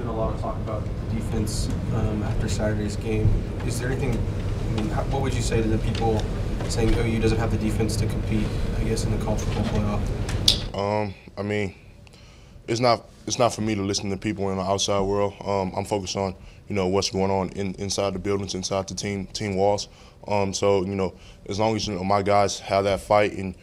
been a lot of talk about the defense after Saturday's game. Is there anything, what would you say to the people saying OU doesn't have the defense to compete, I guess, in the college football playoff? It's not for me to listen to people in the outside world. I'm focused on, what's going on inside the buildings, inside the team walls. So, as long as, my guys have that fight and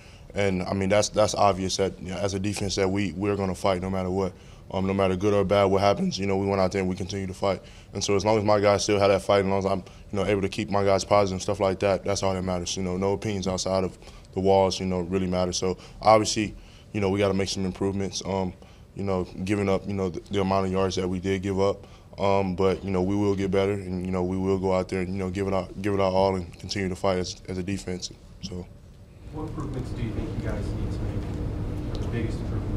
that's obvious that as a defense that we're going to fight no matter what. No matter good or bad what happens, we went out there and we continue to fight. And so as long as my guys still have that fight, as long as I'm, able to keep my guys positive and stuff like that, that's all that matters. No opinions outside of the walls, really matter. So obviously, we got to make some improvements. Giving up, the amount of yards that we did give up. But we will get better, and we will go out there and give it our all and continue to fight as a defense. So. What improvements do you think you guys need to make? The biggest improvements?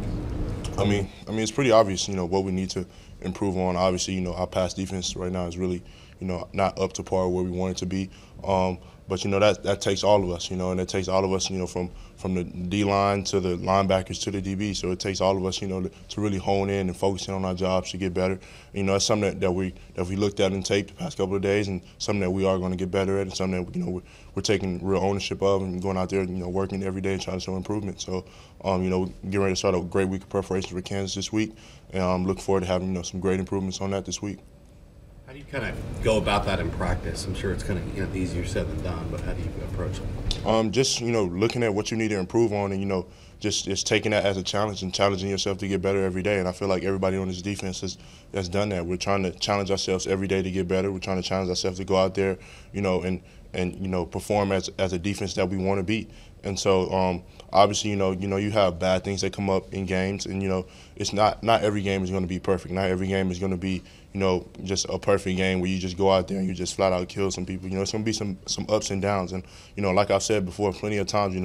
It's pretty obvious, what we need to improve on. Obviously, our pass defense right now is really, not up to par where we want it to be. But that takes all of us, and it takes all of us, from the D line to the linebackers to the DB. So it takes all of us, to really hone in and focus in on our jobs to get better. That's something that we looked at in tape the past couple of days, and something that we are going to get better at, and something that we're taking real ownership of, and going out there, working every day and trying to show improvement. So, getting ready to start a great week of preparation for Kansas this week, and I'm looking forward to having some great improvements on that this week. How do you kind of go about that in practice? I'm sure it's kind of easier said than done, but how do you approach it? Just looking at what you need to improve on, and just taking that as a challenge and challenging yourself to get better every day. And I feel like everybody on this defense has done that. We're trying to challenge ourselves every day to get better. We're trying to challenge ourselves to go out there, and perform as a defense that we want to be. And so obviously, you have bad things that come up in games, and it's not every game is going to be perfect. Not every game is going to be just a perfect game where you just go out there and you just flat out kill some people. It's going to be some ups and downs, and like I've said before, plenty of times,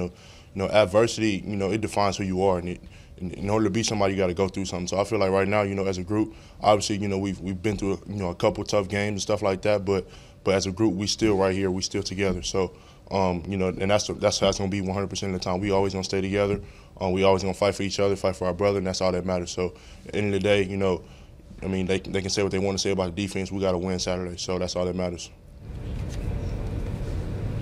adversity, it defines who you are, and in order to be somebody, you got to go through something. So I feel like right now, as a group, obviously, we've been through a couple tough games and stuff like that, but as a group, we still right here, we still together. So. And that's how it's going to be 100% of the time. We always going to stay together. We always going to fight for each other, fight for our brother, and that's all that matters. So at the end of the day, they can say what they want to say about the defense. We got to win Saturday, so that's all that matters.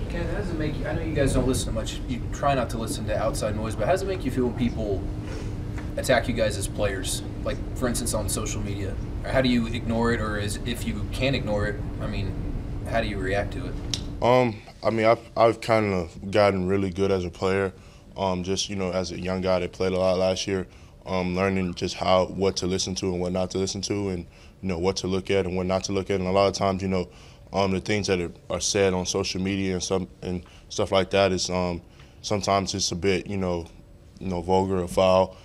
Ken, how does it make you? I know you guys don't listen to much. You try not to listen to outside noise, but how does it make you feel when people attack you guys as players? Like, for instance, on social media. How do you ignore it, or if you can ignore it, how do you react to it? I've kind of gotten really good as a player, just, as a young guy that played a lot last year, learning just what to listen to and what not to listen to, and, what to look at and what not to look at. And a lot of times, the things that are said on social media and stuff like that is sometimes it's a bit, vulgar or foul,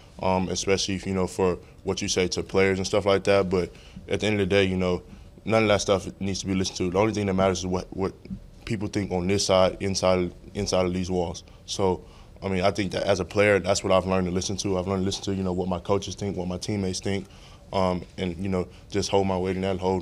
especially, for what you say to players and stuff like that. But at the end of the day, none of that stuff needs to be listened to. The only thing that matters is what people think on this side, inside of these walls. So, I think that as a player, that's what I've learned to listen to. I've learned to listen to, what my coaches think, what my teammates think, and, just hold my weight in that, hold